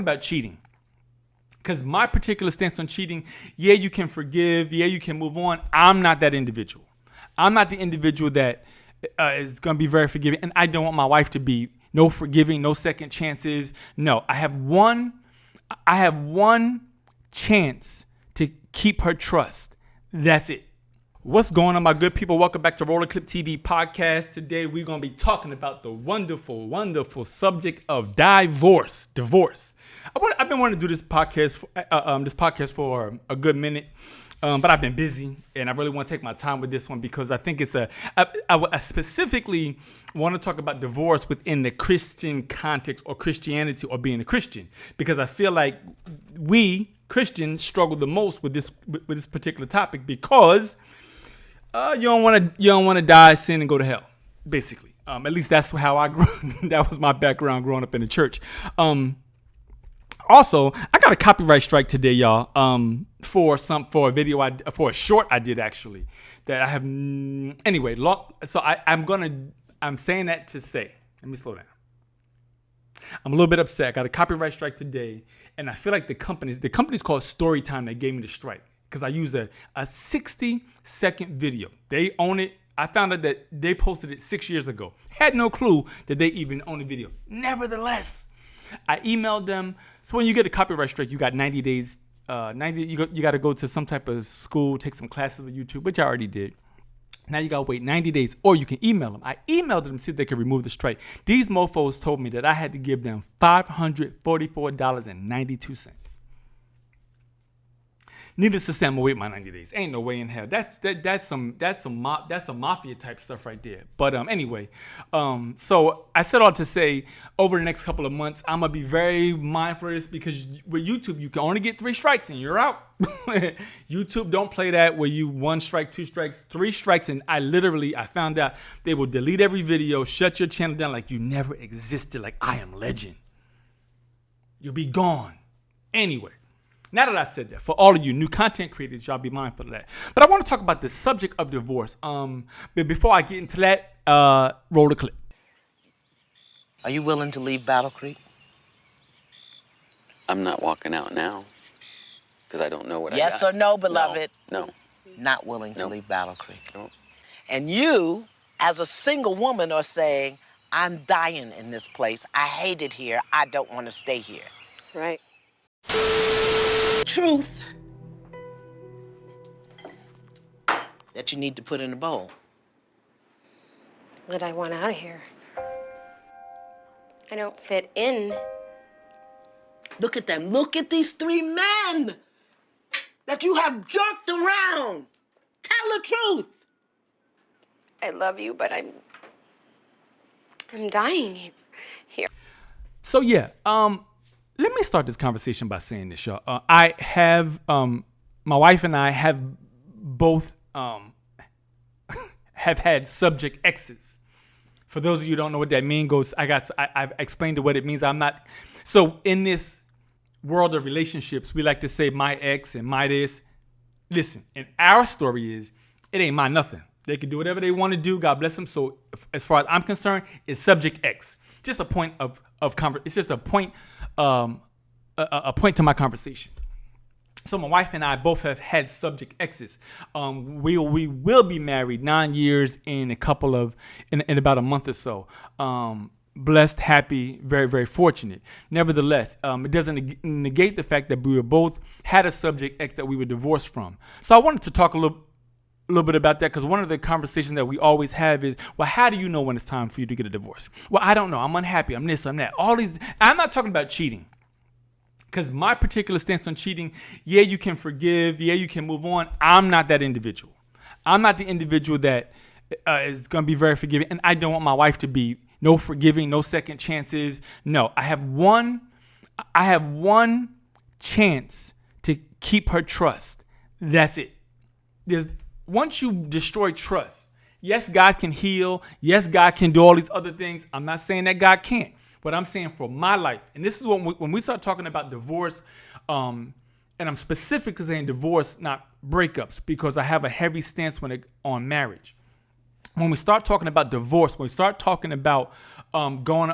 about cheating. Because my particular stance on cheating, yeah, you can forgive, yeah, you can move on. I'm not that individual. I'm not the individual that is going to be very forgiving, and I don't want my wife to be no forgiving, no second chances. No, I have one chance to keep her trust. That's it. What's going on, my good people? Welcome back to Roller Clip TV podcast. Today we're going to be talking about the wonderful, wonderful subject of divorce. I've been wanting to do this podcast for a good minute, but I've been busy, and I really want to take my time with this one because I think it's I specifically want to talk about divorce within the Christian context or Christianity or being a Christian, because I feel like we Christians struggle the most with this particular topic because you don't want to die, sin, and go to hell. Basically, at least that's how I grew. That was my background growing up in the church. Also, I got a copyright strike today, y'all. For a short I did actually that I have. Anyway, so I'm saying that to say. Let me slow down. I'm a little bit upset. I got a copyright strike today, and I feel like the company's called Storytime that gave me the strike because I used a 60-second video. They own it. I found out that they posted it 6 years ago. Had no clue that they even own the video. Nevertheless, I emailed them. So when you get a copyright strike, you got 90 days. You got to go to some type of school, take some classes with YouTube, which I already did. Now you got to wait 90 days, or you can email them. I emailed them to see if they could remove the strike. These mofos told me that I had to give them $544.92. Needless to say, I'm gonna wait my 90 days. Ain't no way in hell. That's some mafia type stuff right there. But anyway, so I said all to say, over the next couple of months, I'm gonna be very mindful of this because with YouTube, you can only get 3 strikes and you're out. YouTube don't play that where you 1 strike, 2 strikes, 3 strikes, and I found out they will delete every video, shut your channel down like you never existed, like I am legend. You'll be gone. Anyway. Now that I said that, for all of you new content creators, y'all be mindful of that. But I want to talk about the subject of divorce. But before I get into that, roll the clip. Are you willing to leave Battle Creek? I'm not walking out now because I don't know what Yes or no, beloved? No. Not willing to leave Battle Creek. No. And you, as a single woman, are saying, I'm dying in this place. I hate it here. I don't want to stay here. Right. Truth that you need to put in a bowl. That I want out of here. I don't fit in. Look at them. Look at these 3 men that you have jerked around. Tell the truth. I love you, but I'm dying here. So yeah, let me start this conversation by saying this, y'all. I have my wife and I have both have had subject exes. For those of you who don't know what that means, I've explained what it means. So in this world of relationships, we like to say my ex and my this. Listen, and our story is it ain't my nothing. They can do whatever they want to do. God bless them. So as far as I'm concerned, it's subject X. Just a point of it's just a point to my conversation. So my wife and I both have had subject exes. We will be married 9 years in about a month or so. Blessed, happy, very, very fortunate. Nevertheless, it doesn't negate the fact that we were both had a subject ex that we were divorced from. So I wanted to talk a little bit about that because one of the conversations that we always have is, well, how do you know when it's time for you to get a divorce? Well, I don't know. I'm unhappy. I'm this, I'm that. I'm not talking about cheating. Because my particular stance on cheating, yeah, you can forgive, yeah, you can move on. I'm not that individual. I'm not the individual that is going to be very forgiving, and I don't want my wife to be no forgiving, no second chances. No, I have one chance to keep her trust. That's it. Once you destroy trust, yes, God can heal. Yes, God can do all these other things. I'm not saying that God can't. But I'm saying for my life, and this is when we start talking about divorce, and I'm specifically saying divorce, not breakups, because I have a heavy stance on marriage. When we start talking about divorce, when we start talking about going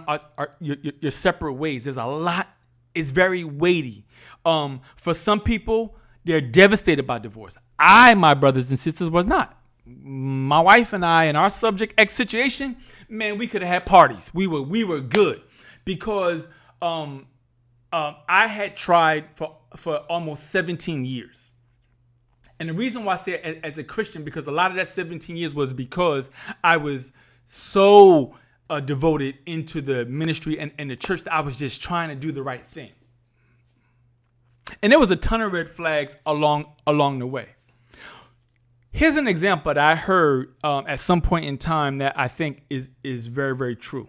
your separate ways, there's a lot It's very weighty. For some people, they're devastated by divorce. My brothers and sisters, was not. My wife and I, in our subject X situation, man, we could have had parties. We were good because I had tried for almost 17 years. And the reason why I say it as a Christian, because a lot of that 17 years was because I was so devoted into the ministry and the church that I was just trying to do the right thing. And there was a ton of red flags along the way. Here's an example that I heard at some point in time that I think is very, very true.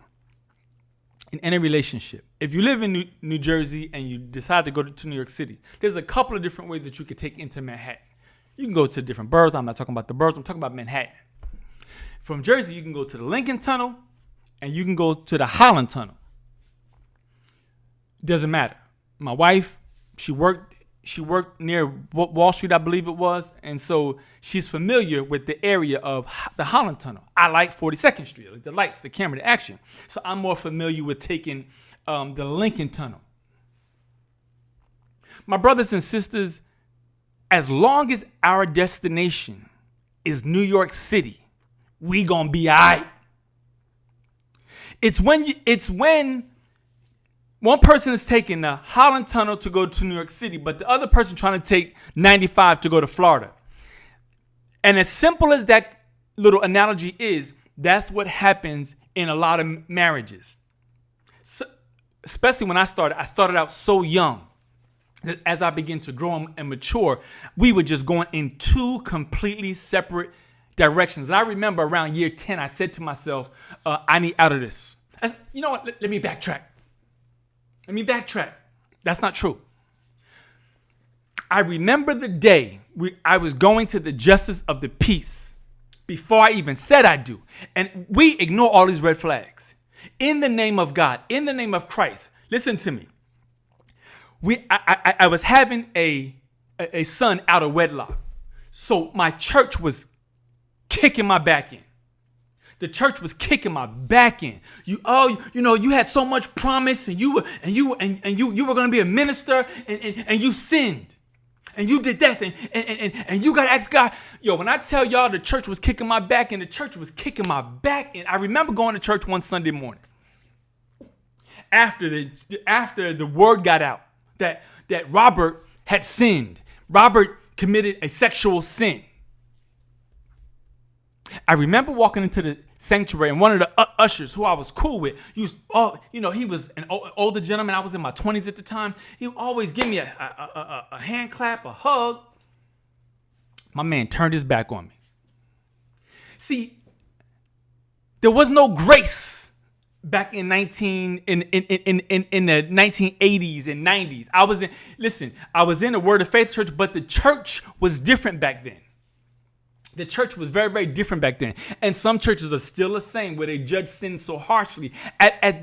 In any relationship, if you live in New Jersey and you decide to go to New York City, there's a couple of different ways that you could take into Manhattan. You can go to different boroughs. I'm not talking about the boroughs. I'm talking about Manhattan. From Jersey, you can go to the Lincoln Tunnel and you can go to the Holland Tunnel. Doesn't matter. My wife, she worked near Wall Street, I believe it was. And so she's familiar with the area of the Holland Tunnel. I like 42nd Street, the lights, the camera, the action. So I'm more familiar with taking the Lincoln Tunnel. My brothers and sisters, as long as our destination is New York City, we gonna be all right. It's when one person is taking the Holland Tunnel to go to New York City, but the other person trying to take 95 to go to Florida. And as simple as that little analogy is, that's what happens in a lot of marriages. So, especially when I started out so young. As I began to grow and mature, we were just going in two completely separate directions. And I remember around year 10, I said to myself, I need out of this. You know what? Let me backtrack. That's not true. I remember the day I was going to the justice of the peace before I even said I do. And we ignore all these red flags. In the name of God, in the name of Christ, listen to me. I was having a son out of wedlock. So my church was kicking my back in. The church was kicking my back in. You had so much promise and you were going to be a minister and you sinned. And you did that thing. And you got to ask God. When I tell y'all the church was kicking my back in, the church was kicking my back in. I remember going to church one Sunday morning. After the word got out that Robert had sinned. Robert committed a sexual sin. I remember walking into the sanctuary and one of the ushers who I was cool with, he was an older gentleman. I was in my 20s at the time. He would always give me a hand clap, a hug. My man turned his back on me. See, there was no grace back in the 1980s and 90s. I was in a Word of Faith church, but the church was different back then. The church was very, very different back then. And some churches are still the same where they judge sin so harshly.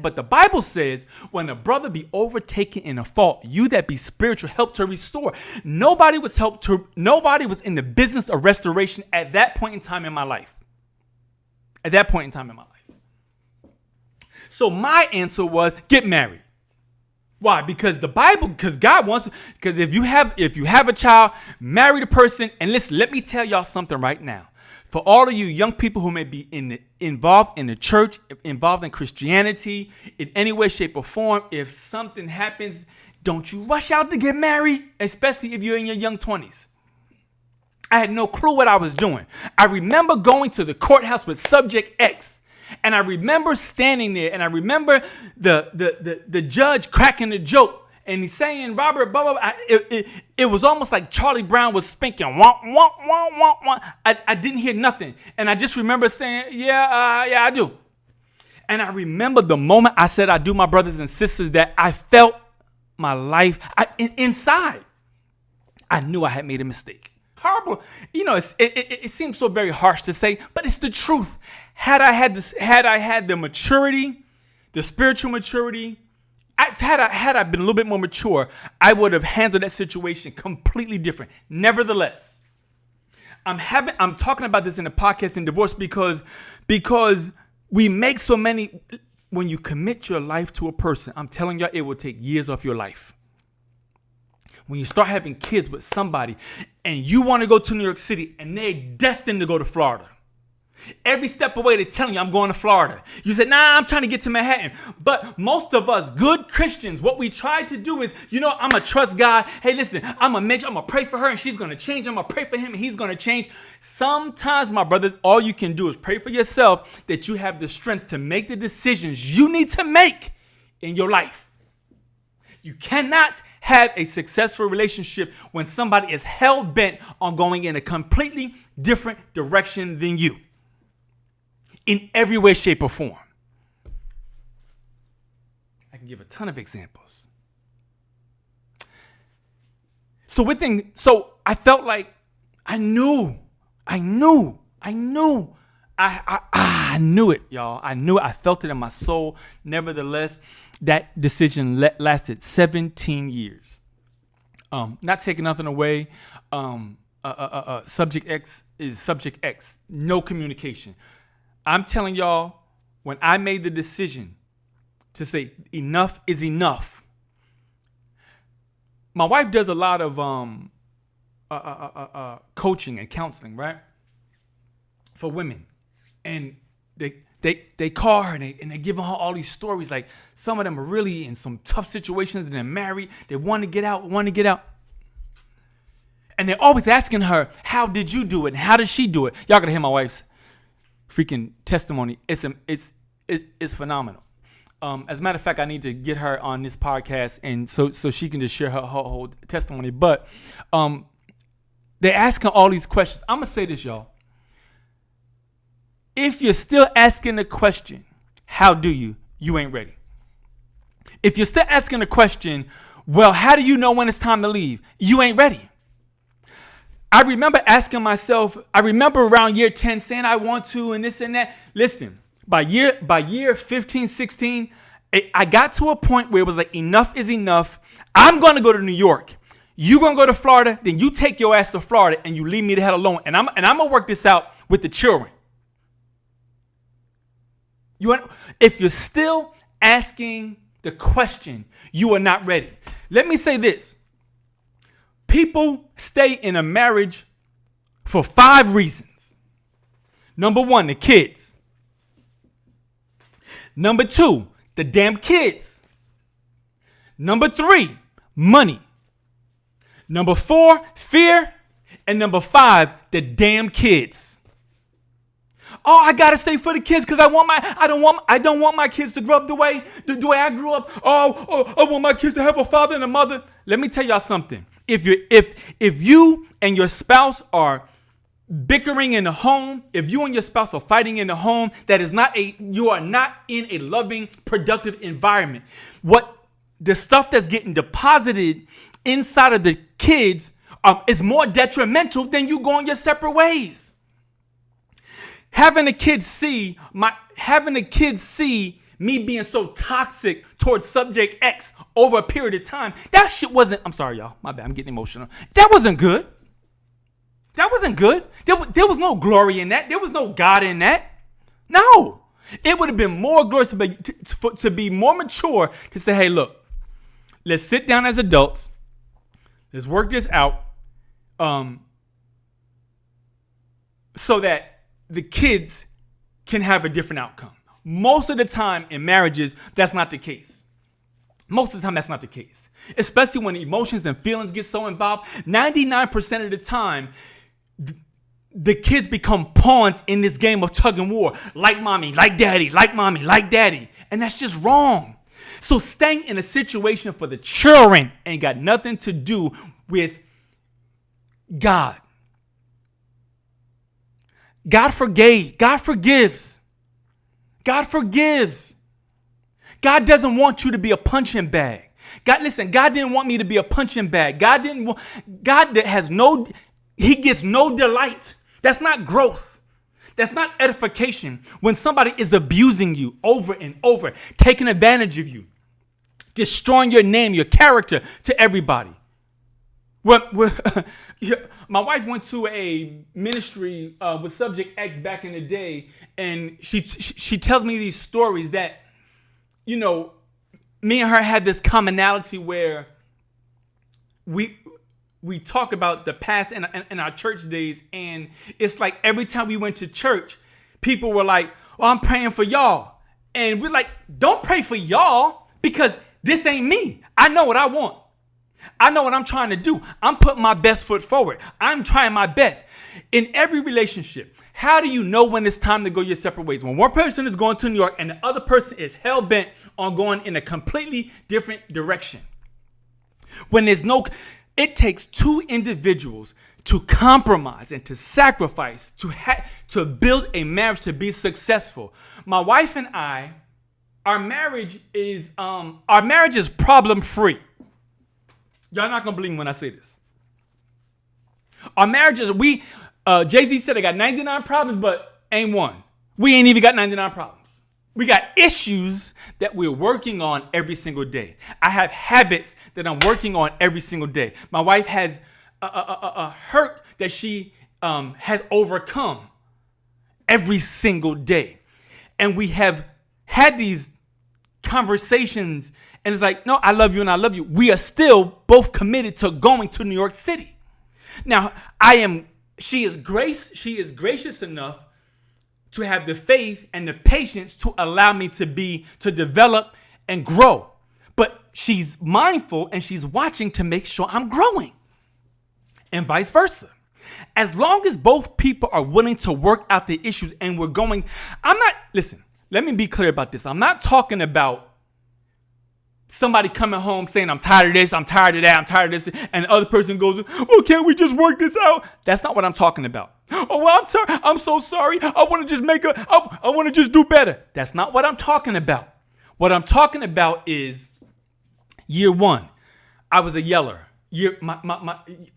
But the Bible says, when a brother be overtaken in a fault, you that be spiritual help to restore. Nobody was in the business of restoration at that point in time in my life. So my answer was get married. Why? Because God wants, because if you have a child, marry the person. And listen, let me tell y'all something right now. For all of you young people who may be involved in the church, involved in Christianity, in any way, shape, or form, if something happens, don't you rush out to get married, especially if you're in your young 20s. I had no clue what I was doing. I remember going to the courthouse with Subject X. And I remember standing there, and I remember the judge cracking the joke, and he's saying, Robert, blah, blah, blah. It was almost like Charlie Brown was spanking. Wah, wah, wah, wah, wah. I didn't hear nothing. And I just remember saying, yeah, I do. And I remember the moment I said I do, my brothers and sisters, that I felt my life inside. I knew I had made a mistake. Horrible. It seems so very harsh to say, but it's the truth. Had I had the maturity, the spiritual maturity, had I been a little bit more mature, I would have handled that situation completely different. Nevertheless, I'm talking about this in the podcast in divorce because we make so many when you commit your life to a person, I'm telling y'all, it will take years off your life. When you start having kids with somebody and you want to go to New York City and they're destined to go to Florida. Every step away, they're telling you, I'm going to Florida. You said, nah, I'm trying to get to Manhattan. But most of us, good Christians, what we try to do is, I'm going to trust God. Hey, listen, I'm going to pray for her and she's going to change. I'm going to pray for him and he's going to change. Sometimes, my brothers, all you can do is pray for yourself that you have the strength to make the decisions you need to make in your life. You cannot have a successful relationship when somebody is hell-bent on going in a completely different direction than you. In every way, shape, or form. I can give a ton of examples. So I felt like I knew it, y'all. I knew it. I felt it in my soul. Nevertheless, that decision lasted 17 years. Not taking nothing away. Subject X is subject X. No communication. I'm telling y'all, when I made the decision to say enough is enough, my wife does a lot of coaching and counseling, right? For women. And they call her and they're giving her all these stories. Like some of them are really in some tough situations and they're married. They want to get out. And they're always asking her, how did you do it? And how did she do it? Y'all gotta hear my wife's freaking testimony. It's phenomenal. As a matter of fact, I need to get her on this podcast and so she can just share her whole testimony. But they're asking all these questions. I'm gonna say this, y'all. If you're still asking the question, how do you? You ain't ready. If you're still asking the question, well, how do you know when it's time to leave? You ain't ready. I remember asking myself, around year 10 saying I want to and this and that. Listen, by year 15, 16, I got to a point where it was like enough is enough. I'm going to go to New York. You going to go to Florida, then you take your ass to Florida and you leave me the hell alone. And I'm going to work this out with the children. If you're still asking the question, you are not ready. Let me say this. People stay in a marriage for 5 reasons. Number 1, the kids. Number 2, the damn kids. Number 3, money. Number 4, fear. And number 5, the damn kids. Oh, I gotta stay for the kids because I don't want my kids to grow up the way I grew up. Oh, I want my kids to have a father and a mother. Let me tell y'all something. If you and your spouse are bickering in the home, if you and your spouse are fighting in the home, you are not in a loving, productive environment. What the stuff that's getting deposited inside of the kids is more detrimental than you going your separate ways. Having the kids see me being so toxic towards subject X over a period of time, that shit wasn't, I'm sorry, y'all. My bad. I'm getting emotional. That wasn't good. There was no glory in that. There was no God in that. No. It would have been more glorious to be more mature to say, hey, look, let's sit down as adults. Let's work this out so that the kids can have a different outcome. Most of the time in marriages, that's not the case. Most of the time, that's not the case. Especially when emotions and feelings get so involved. 99% of the time, the kids become pawns in this game of tug and war. Like mommy, like daddy, like mommy, like daddy. And that's just wrong. So staying in a situation for the children ain't got nothing to do with God. God forgave. God forgives. God forgives. God doesn't want you to be a punching bag. God didn't want me to be a punching bag. He gets no delight. That's not growth. That's not edification. When somebody is abusing you over and over, taking advantage of you, destroying your name, your character to everybody. My wife went to a ministry with Subject X back in the day, and she tells me these stories that you know, me and her had this commonality where we talk about the past in our church days, and it's like every time we went to church, people were like, "Oh, I'm praying for y'all," and we're like, "Don't pray for y'all because this ain't me. I know what I want. I know what I'm trying to do. I'm putting my best foot forward. I'm trying my best." In every relationship, how do you know when it's time to go your separate ways? When one person is going to New York and the other person is hell-bent on going in a completely different direction. When there's no, it takes two individuals to compromise and to sacrifice to build a marriage to be successful. My wife and I, our marriage is problem-free. Y'all not gonna believe me when I say this. Our marriage is, Jay-Z said I got 99 problems, but ain't one. We ain't even got 99 problems. We got issues that we're working on every single day. I have habits that I'm working on every single day. My wife has a hurt that she has overcome every single day. And we have had these conversations, and it's like, no, I love you and I love you. We are still both committed to going to New York City. Now, she is gracious enough to have the faith and the patience to allow me to develop and grow. But she's mindful and she's watching to make sure I'm growing, and vice versa. As long as both people are willing to work out the issues and we're going, listen, let me be clear about this. I'm not talking about somebody coming home saying, "I'm tired of this, I'm tired of that, I'm tired of this," and the other person goes, "Well, can't we just work this out?" That's not what I'm talking about. "Oh, well, I'm so sorry. I want to just I want to just do better." That's not what I'm talking about. What I'm talking about is year one. I was a yeller.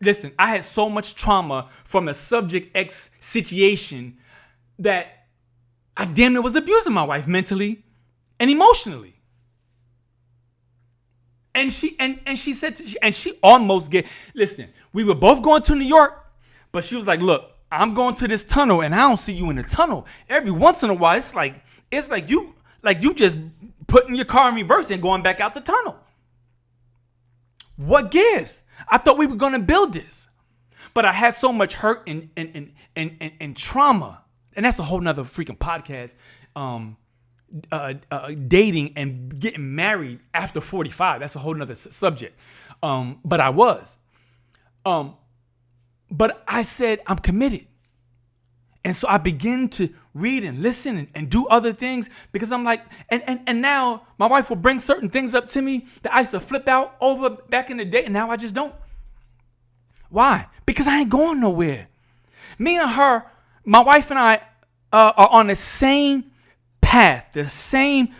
Listen, I had so much trauma from the Subject X situation that I damn near was abusing my wife mentally and emotionally. And she said, and she almost listen, we were both going to New York, but she was like, "Look, I'm going to this tunnel and I don't see you in the tunnel." Every once in a while, it's like you just putting your car in reverse and going back out the tunnel. What gives? I thought we were going to build this. But I had so much hurt and trauma. And that's a whole nother freaking podcast. Dating and getting married after 45. That's a whole nother subject. But I was. But I said, I'm committed. And so I began to read and listen and do other things because I'm like, and now my wife will bring certain things up to me that I used to flip out over back in the day, and now I just don't. Why? Because I ain't going nowhere. Me and her, my wife and I are on the same path, the same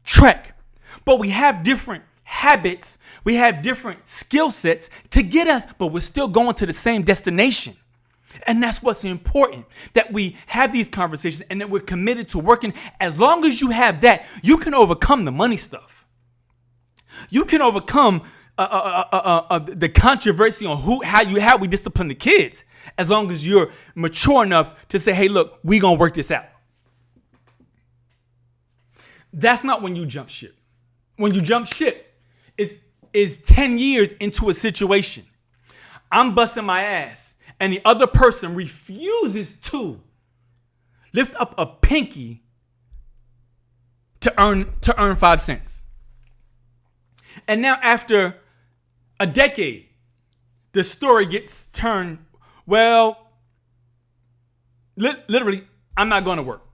trek, but we have different habits, we have different skill sets to get us, but we're still going to the same destination. And that's what's important, that we have these conversations and that we're committed to working. As long as you have that, you can overcome the money stuff. You can overcome the controversy on how we discipline the kids, as long as you're mature enough to say, "Hey, look, we gonna work this out." That's not when you jump ship. When you jump ship is 10 years into a situation. I'm busting my ass, and the other person refuses to lift up a pinky to earn 5 cents. And now after a decade, the story gets turned, well, literally, I'm not going to work.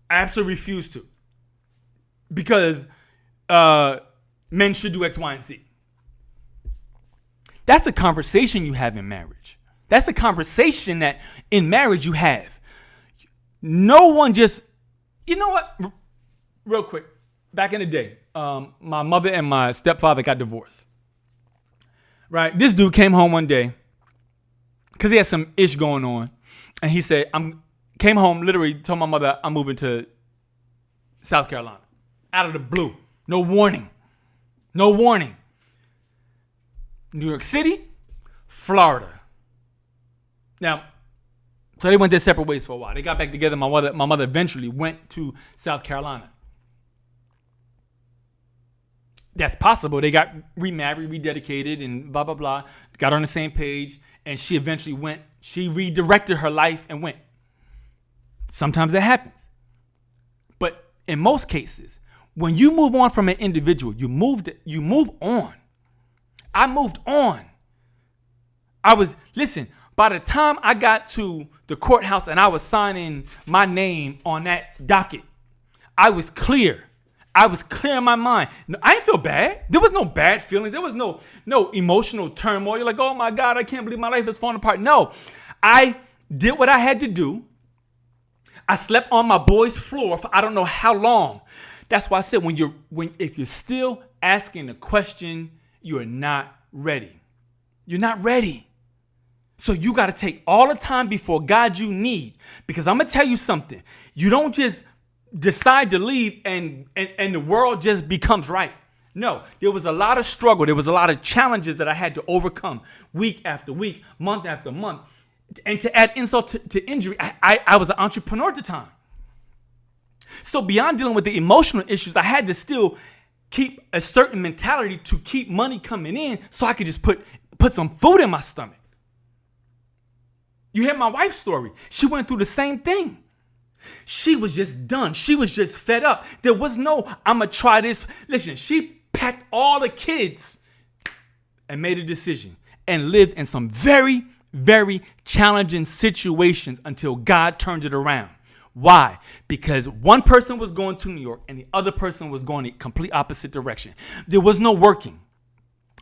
I absolutely refuse to. Because men should do X, Y, and Z. That's a conversation you have in marriage. That's a conversation that in marriage you have. No one just, you know what? Real quick, back in the day, my mother and my stepfather got divorced. Right? This dude came home one day because he had some ish going on. And he said, came home, literally told my mother, "I'm moving to South Carolina." Out of the blue. No warning. No warning. New York City, Florida. Now, so they went their separate ways for a while. They got back together. My mother eventually went to South Carolina. That's possible. They got remarried, rededicated, and blah, blah, blah. Got on the same page, and she eventually went. She redirected her life and went. Sometimes that happens. But in most cases, when you move on from an individual, you move on. I moved on. By the time I got to the courthouse and I was signing my name on that docket, I was clear. I was clear in my mind. No, I didn't feel bad. There was no bad feelings. There was no emotional turmoil. You're like, oh my God, I can't believe my life is falling apart. No, I did what I had to do. I slept on my boy's floor for I don't know how long. That's why I said if you're still asking the question, you're not ready. You're not ready. So you got to take all the time before God you need. Because I'm going to tell you something. You don't just decide to leave and the world just becomes right. No, there was a lot of struggle. There was a lot of challenges that I had to overcome week after week, month after month. And to add insult to injury, I was an entrepreneur at the time. So beyond dealing with the emotional issues, I had to still keep a certain mentality to keep money coming in so I could just put some food in my stomach. You hear my wife's story. She went through the same thing. She was just done. She was just fed up. There was no, I'm going to try this. Listen, she packed all the kids and made a decision and lived in some very, very challenging situations until God turned it around. Why? Because one person was going to New York and the other person was going the complete opposite direction. There was no working.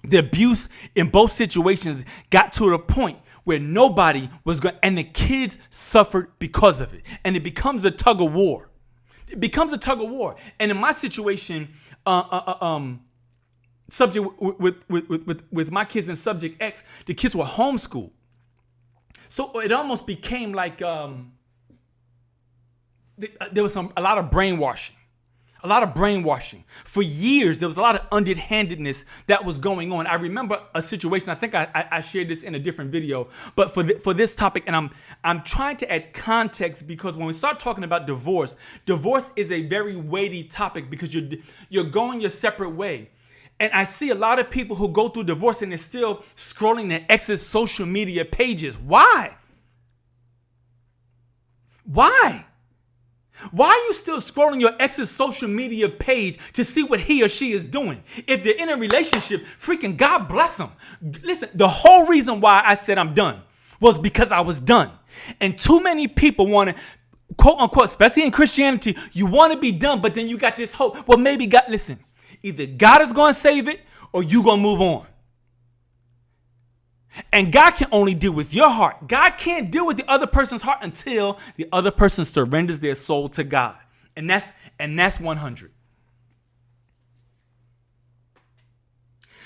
The abuse in both situations got to the point where nobody was going, and the kids suffered because of it. And it becomes a tug of war. It becomes a tug of war. And in my situation, subject with my kids in subject X, the kids were homeschooled. So it almost became like there was a lot of brainwashing. A lot of brainwashing. For years, there was a lot of underhandedness that was going on. I remember a situation, I think I shared this in a different video, but for this topic, and I'm trying to add context because when we start talking about divorce is a very weighty topic because you're going your separate way. And I see a lot of people who go through divorce and they're still scrolling their ex's social media pages. Why? Why? Why are you still scrolling your ex's social media page to see what he or she is doing? If they're in a relationship, freaking God bless them. Listen, the whole reason why I said I'm done was because I was done. And too many people want to, quote unquote, especially in Christianity, you want to be done, but then you got this hope. Well, maybe God, listen, either God is going to save it or you going to move on. And God can only deal with your heart. God can't deal with the other person's heart until the other person surrenders their soul to God. And that's 100.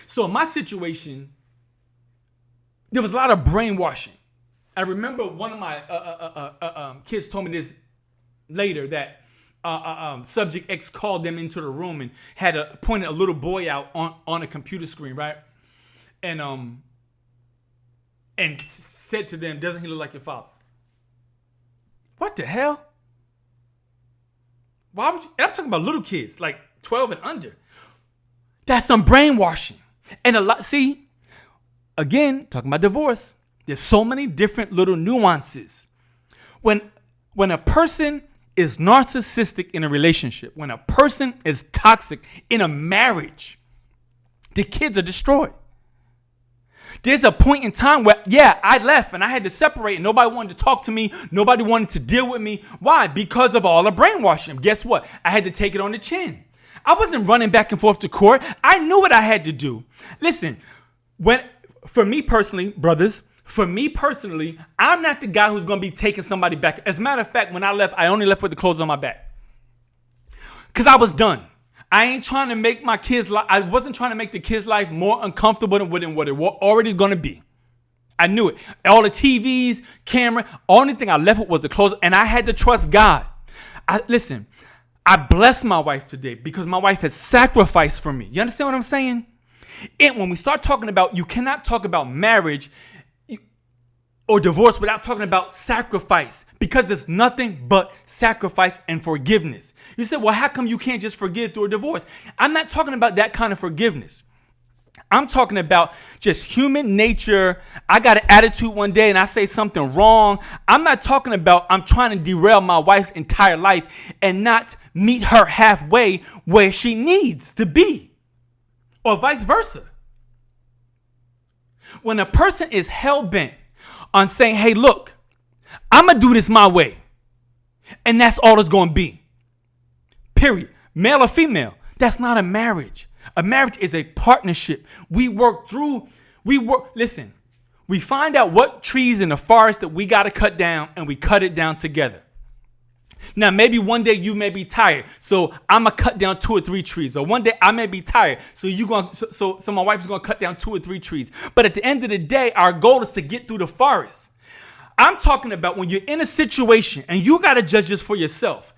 So in my situation, there was a lot of brainwashing. I remember one of my kids told me this later that Subject X called them into the room and had pointed a little boy out on a computer screen, right? And said to them, doesn't he look like your father? What the hell? Why would you? And I'm talking about little kids, like 12 and under. That's some brainwashing. And again, talking about divorce, there's so many different little nuances. When a person is narcissistic in a relationship, when a person is toxic in a marriage, the kids are destroyed. There's a point in time where, I left and I had to separate and nobody wanted to talk to me. Nobody wanted to deal with me. Why? Because of all the brainwashing. Guess what? I had to take it on the chin. I wasn't running back and forth to court. I knew what I had to do. Listen, for me personally, brothers, I'm not the guy who's going to be taking somebody back. As a matter of fact, when I left, I only left with the clothes on my back. Because I was done. I ain't trying to make my kids' life, I wasn't trying to make the kids' life more uncomfortable than what it already is going to be. I knew it. All the TVs, camera, only thing I left with was the clothes, and I had to trust God. Listen, I bless my wife today because my wife has sacrificed for me. You understand what I'm saying? And when we start talking about, you cannot talk about marriage or divorce without talking about sacrifice, because it's nothing but sacrifice and forgiveness. You said, well, how come you can't just forgive through a divorce? I'm not talking about that kind of forgiveness. I'm talking about just human nature. I got an attitude one day and I say something wrong. I'm not talking about I'm trying to derail my wife's entire life and not meet her halfway where she needs to be, or vice versa. When a person is hell-bent on saying, hey, look, I'm going to do this my way, and that's all it's going to be, period, male or female, that's not a marriage. A marriage is a partnership. We find out what trees in the forest that we got to cut down, and we cut it down together. Now, maybe one day you may be tired, so I'm going to cut down 2 or 3 trees. Or one day I may be tired, so my wife's going to cut down 2 or 3 trees. But at the end of the day, our goal is to get through the forest. I'm talking about when you're in a situation, and you got to judge this for yourself,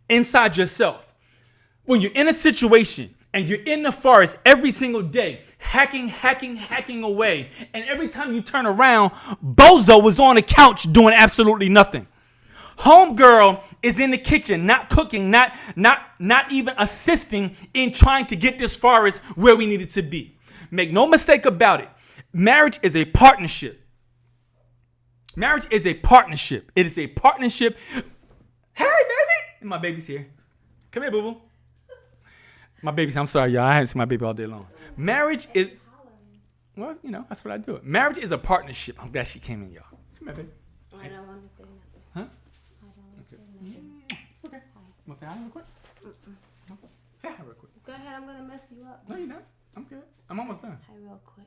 inside yourself. When you're in a situation, and you're in the forest every single day, hacking away. And every time you turn around, Bozo is on the couch doing absolutely nothing. Homegirl is in the kitchen, not cooking, not even assisting in trying to get this forest where we need it to be. Make no mistake about it. Marriage is a partnership. Marriage is a partnership. It is a partnership. Hey, baby. My baby's here. Come here, boo-boo. My baby's, I'm sorry, y'all. I haven't seen my baby all day long. Marriage is, well, that's what I do. Marriage is a partnership. I'm glad she came in, y'all. Come here, baby. I don't want to say nothing. Huh? I don't want to say nothing. It's okay. Want to say hi real quick? No? Say hi real quick. Go ahead, I'm going to mess you up. No, you're not. I'm good. I'm almost done. Hi real quick.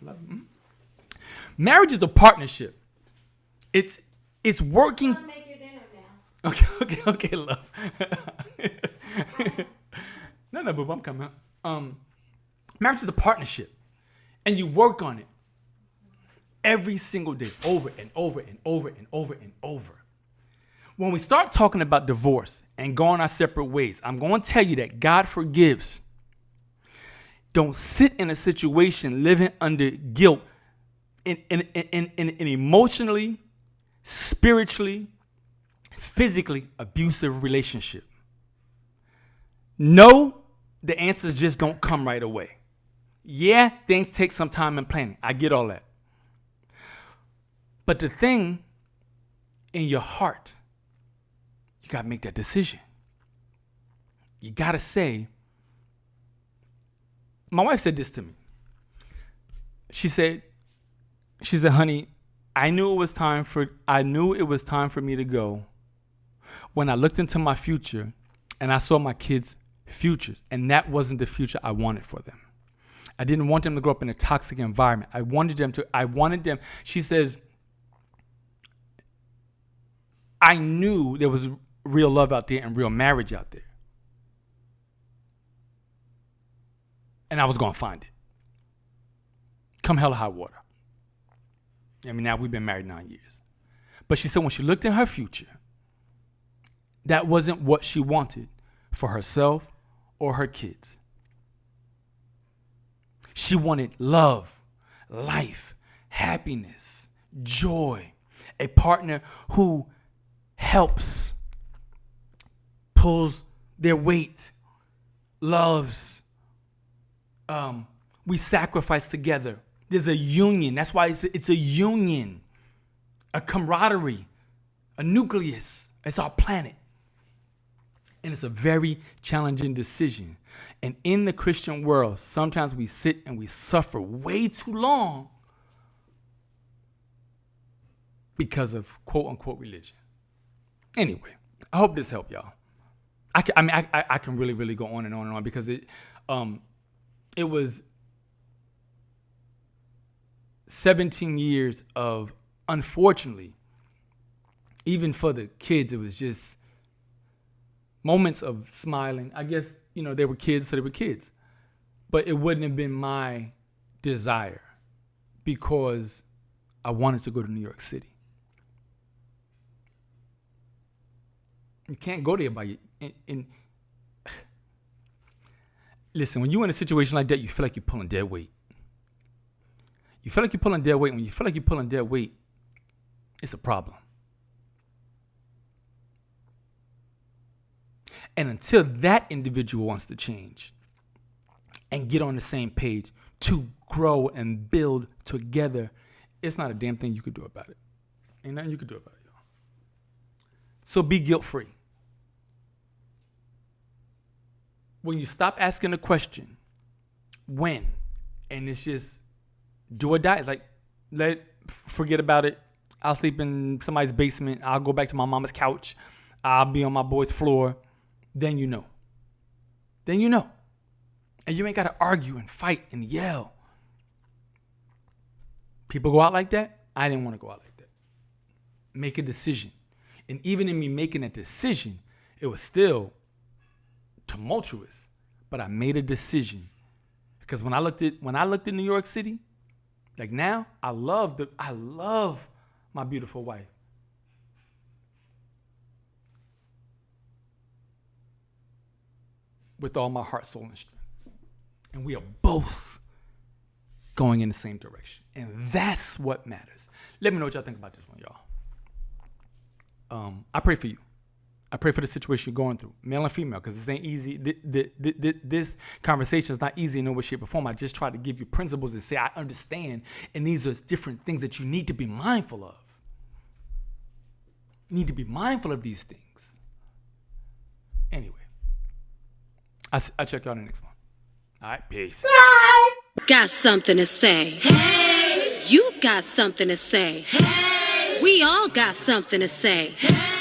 Love you. Marriage is a partnership. It's working. I'll make your dinner now. Okay, love. No, boo, I'm coming. Marriage is a partnership, and you work on it every single day, over and over and over and over and over. When we start talking about divorce and going our separate ways, I'm going to tell you that God forgives. Don't sit in a situation living under guilt in an emotionally, spiritually, physically abusive relationship. No, the answers just don't come right away. Yeah, things take some time and planning. I get all that. But the thing in your heart, you got to make that decision. You got to say, my wife said this to me. She said, honey, I knew it was time for me to go when I looked into my future and I saw my kids' futures, and that wasn't the future I wanted for them. I didn't want them to grow up in a toxic environment. I wanted them, she says, I knew there was real love out there and real marriage out there. And I was going to find it. Come hell or high water. Now we've been married 9 years. But she said when she looked in her future, that wasn't what she wanted for herself or her kids. She wanted love, life, happiness, joy, a partner who helps, pulls their weight, loves. We sacrifice together. There's a union. That's why it's a union, a camaraderie, a nucleus. It's our planet. And it's a very challenging decision. And in the Christian world, sometimes we sit and we suffer way too long because of quote unquote religion. Anyway, I hope this helped y'all. I can really go on and on and on because it was 17 years of, unfortunately, even for the kids, it was just moments of smiling. I guess, they were kids, so they were kids. But it wouldn't have been my desire because I wanted to go to New York City. You can't go there by listen, when you're in a situation like that, you feel like you're pulling dead weight. You feel like you're pulling dead weight. When you feel like you're pulling dead weight, it's a problem. And until that individual wants to change and get on the same page to grow and build together, it's not a damn thing you could do about it. Ain't nothing you could do about it, y'all. So be guilt-free. When you stop asking the question, when, and it's just do or die, it's like, forget about it. I'll sleep in somebody's basement. I'll go back to my mama's couch. I'll be on my boy's floor. Then you know. Then you know. And you ain't got to argue and fight and yell. People go out like that. I didn't want to go out like that. Make a decision. And even in me making a decision, it was still tumultuous. But I made a decision. Because when I looked at New York City, like now, I love my beautiful wife. With all my heart, soul, and strength. And we are both going in the same direction. And that's what matters. Let me know what y'all think about this one, y'all. I pray for you. I pray for the situation you're going through, male and female, because this ain't easy. This conversation is not easy in no way, shape, or form. I just try to give you principles and say I understand, and these are different things that you need to be mindful of. You need to be mindful of these things. Anyway, I'll check y'all in the next one. All right, peace. Got something to say. Hey! You got something to say. Hey! We all got something to say. Hey!